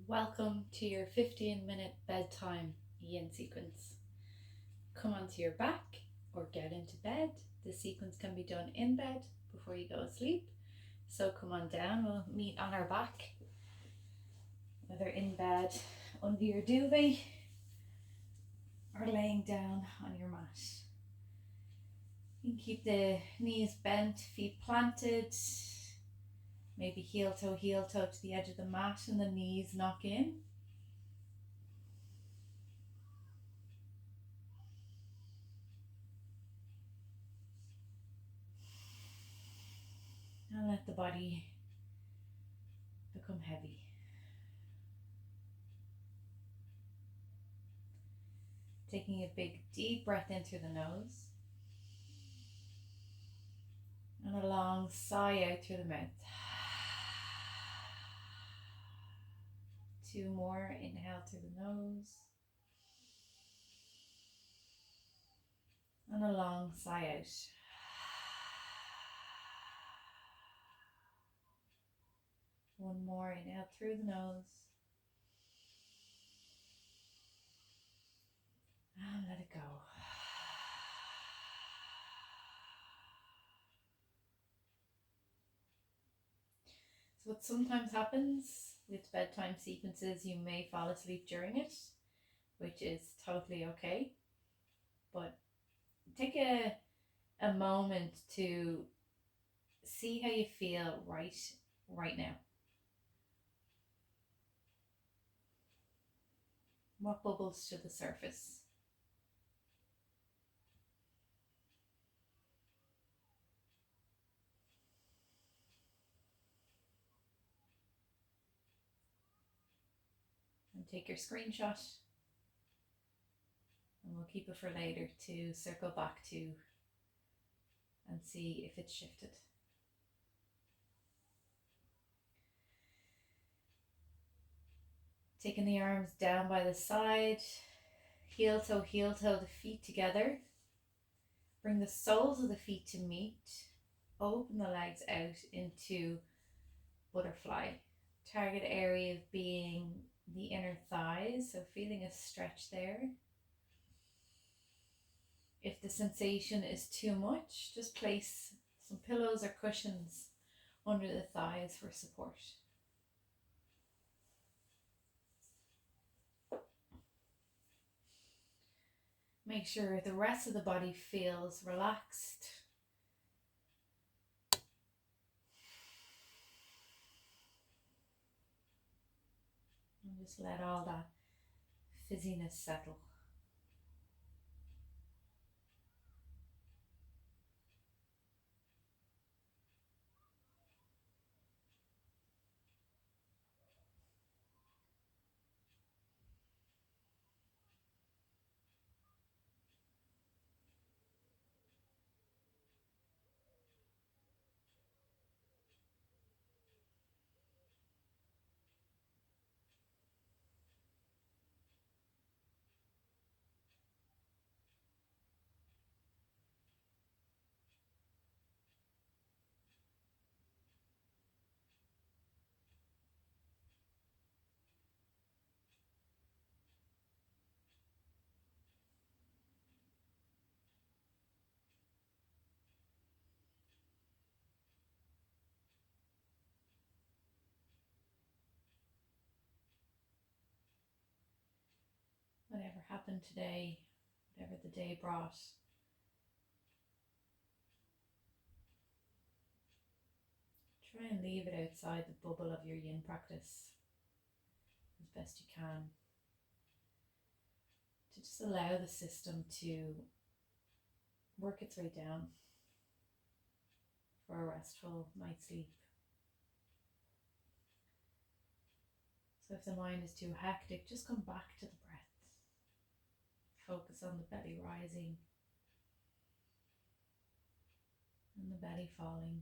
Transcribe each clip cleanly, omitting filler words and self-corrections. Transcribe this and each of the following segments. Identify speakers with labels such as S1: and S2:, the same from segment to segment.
S1: Welcome to your 15-minute bedtime yin sequence. Come onto your back or get into bed. The sequence can be done in bed before you go to sleep. So come on down, we'll meet on our back, whether in bed under your duvet or laying down on your mat. You can keep the knees bent, feet planted, maybe heel toe to the edge of the mat and the knees knock in. And let the body become heavy. Taking a big deep breath in through the nose. And a long sigh out through the mouth. 2 more, inhale through the nose. And a long sigh out. One more, inhale through the nose. And let it go. So what sometimes happens with bedtime sequences, you may fall asleep during it, which is totally okay. But take a moment to see how you feel right now. What bubbles to the surface? And take your screenshot, and we'll keep it for later to circle back to and see if it's shifted. Taking the arms down by the side, heel toe, the feet together. Bring the soles of the feet to meet. Open the legs out into butterfly. Target area being the inner thighs, so feeling a stretch there. If the sensation is too much, just place some pillows or cushions under the thighs for support. Make sure the rest of the body feels relaxed. And just let all that fizziness settle. Whatever happened today, whatever the day brought, try and leave it outside the bubble of your yin practice as best you can. To just allow the system to work its way down for a restful night's sleep. So if the mind is too hectic, just come back to the breath. Focus on the belly rising and the belly falling.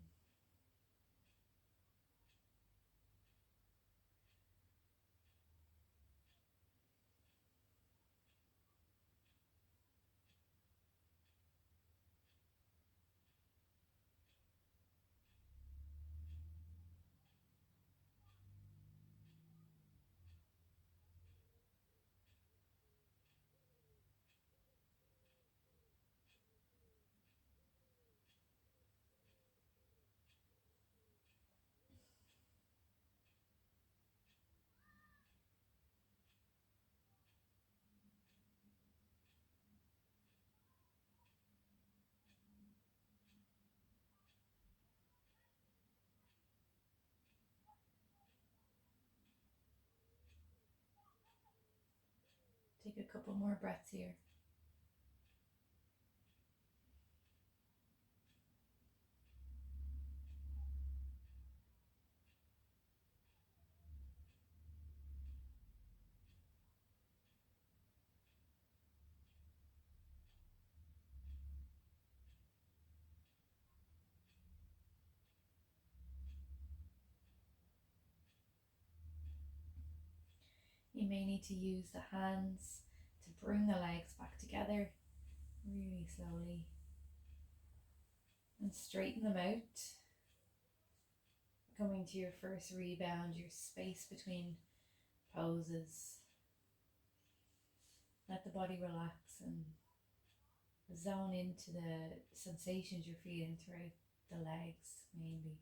S1: a couple more breaths here. You may need to use the hands to bring the legs back together really slowly and straighten them out. Coming to your first rebound, your space between poses. Let the body relax and zone into the sensations you're feeling throughout the legs mainly.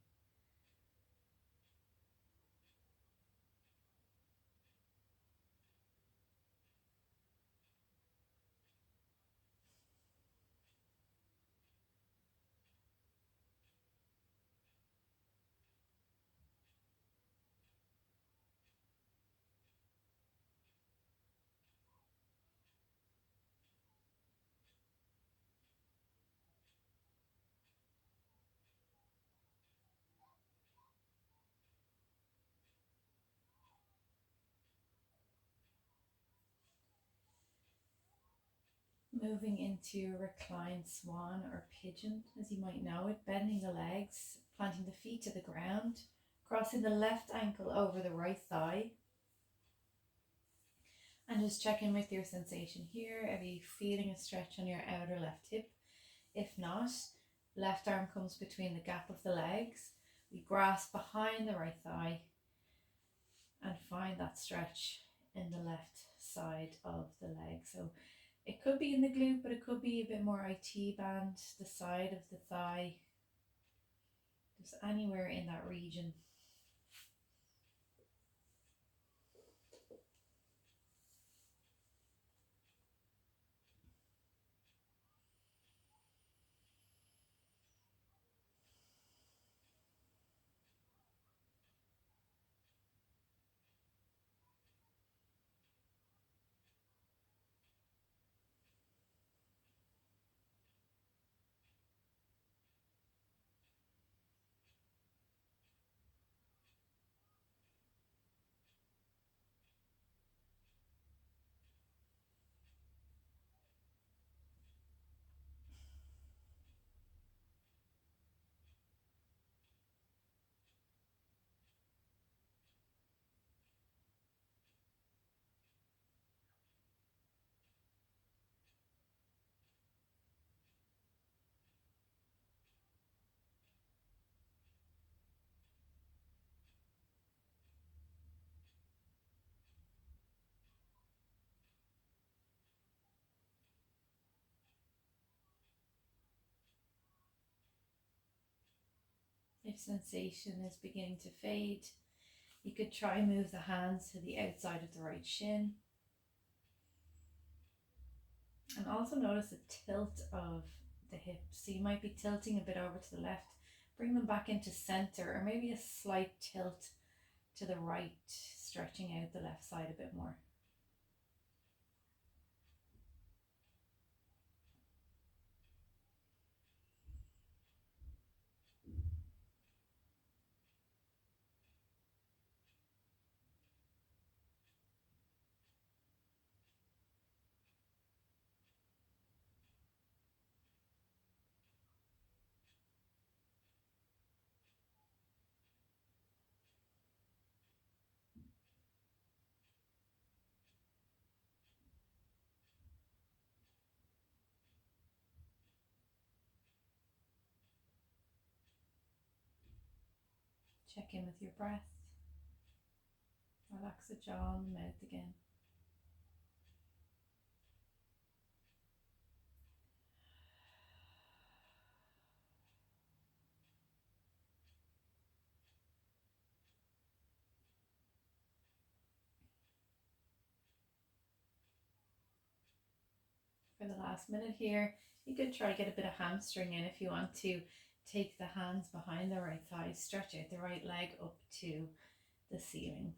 S1: Moving into reclined swan or pigeon, as you might know it, bending the legs, planting the feet to the ground, crossing the left ankle over the right thigh, and just check in with your sensation here. Are you feeling a stretch on your outer left hip? If not, left arm comes between the gap of the legs. We grasp behind the right thigh and find that stretch in the left side of the leg. So it could be in the glute, but it could be a bit more IT band, the side of the thigh, just anywhere in that region. If sensation is beginning to fade, you could try and move the hands to the outside of the right shin. And also notice the tilt of the hips. So you might be tilting a bit over to the left. Bring them back into center, or maybe a slight tilt to the right, stretching out the left side a bit more. Check in with your breath. Relax the jaw and the mouth again. For the last minute here, you could try to get a bit of hamstring in if you want to. Take the hands behind the right thigh, stretch out the right leg up to the ceiling.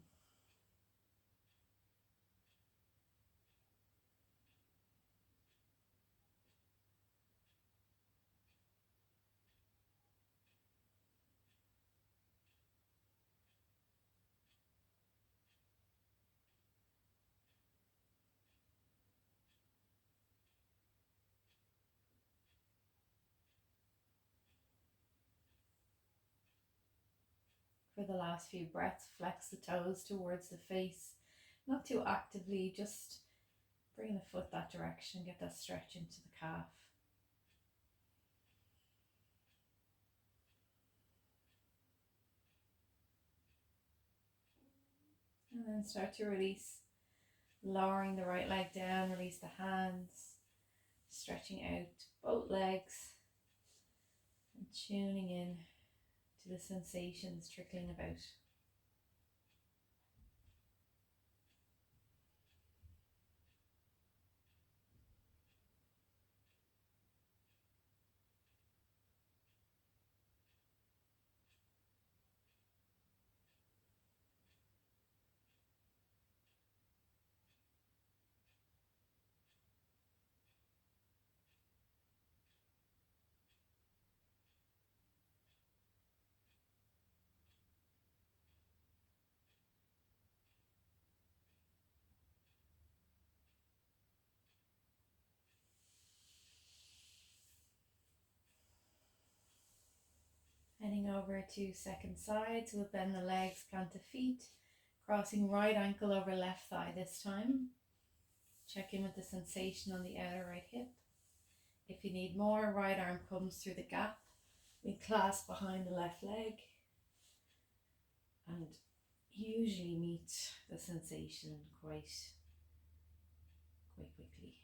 S1: for the last few breaths. Flex the toes towards the face, not too actively, just bring the foot that direction, get that stretch into the calf. And then start to release, lowering the right leg down, release the hands, stretching out both legs and tuning in to the sensations trickling about. Heading over to second side, so we'll bend the legs, plant the feet, crossing right ankle over left thigh this time. Check in with the sensation on the outer right hip. If you need more, right arm comes through the gap. We clasp behind the left leg and usually meet the sensation quite quickly.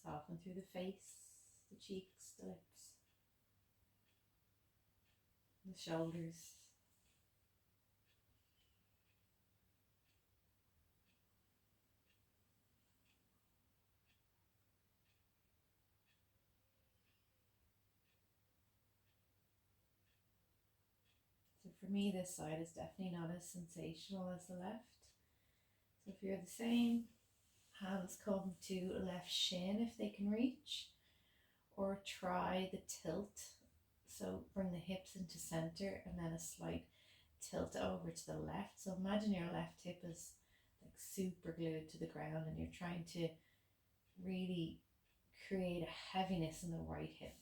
S1: Soften through the face, the cheeks, the lips, the shoulders. So for me, this side is definitely not as sensational as the left. So if you're the same, hands come to left shin if they can reach, or try the tilt. So bring the hips into center and then a slight tilt over to the left. So imagine your left hip is like super glued to the ground and you're trying to really create a heaviness in the right hip.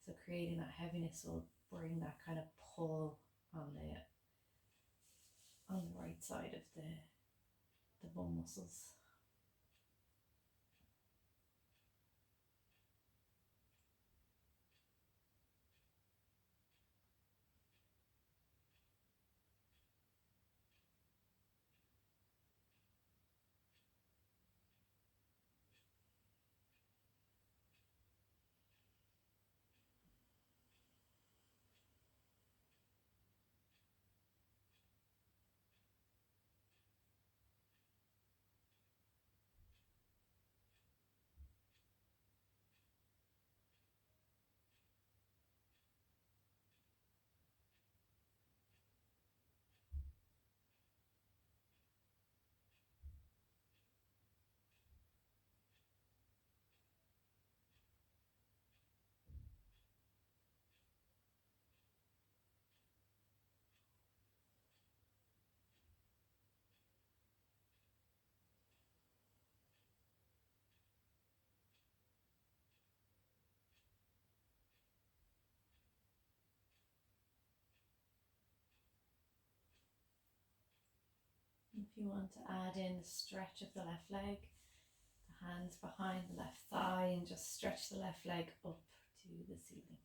S1: So creating that heaviness will bring that kind of pull on the right side of the bum muscles. If you want to add in the stretch of the left leg, the hands behind the left thigh, and just stretch the left leg up to the ceiling.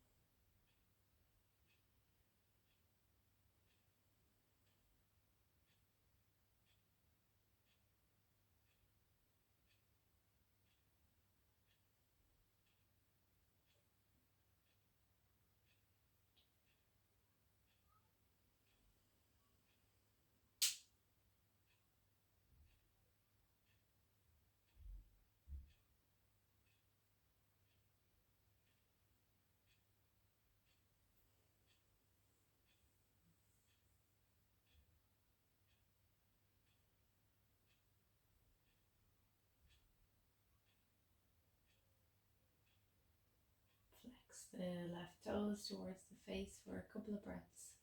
S1: the left toes towards the face for a couple of breaths.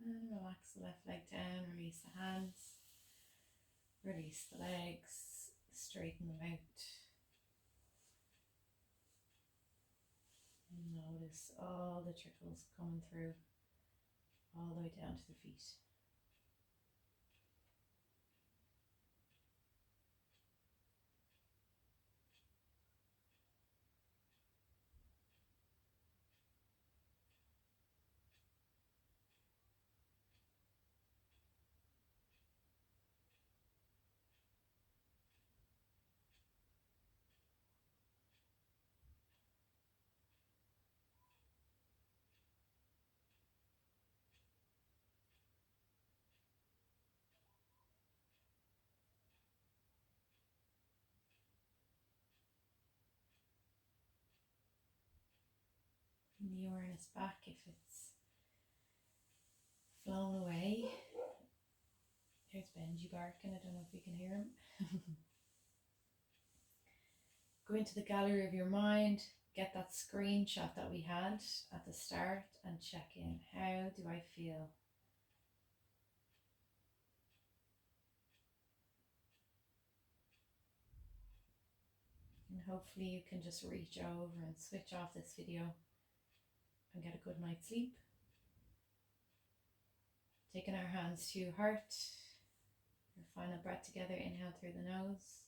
S1: And relax the left leg down, release the hands, release the legs, straighten them out. And notice all the trickles coming through all the way down to the feet. Bring the awareness back if it's flown away. There's Benji barking, I don't know if you can hear him. Go into the gallery of your mind, get that screenshot that we had at the start and check in. How do I feel? And hopefully you can just reach over and switch off this video and get a good night's sleep. Taking our hands to heart. Your final breath together, inhale through the nose.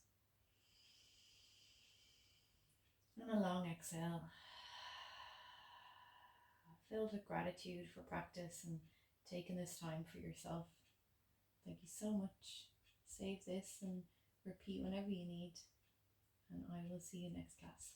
S1: And a long exhale. Filled with gratitude for practice and taking this time for yourself. Thank you so much. Save this and repeat whenever you need. And I will see you next class.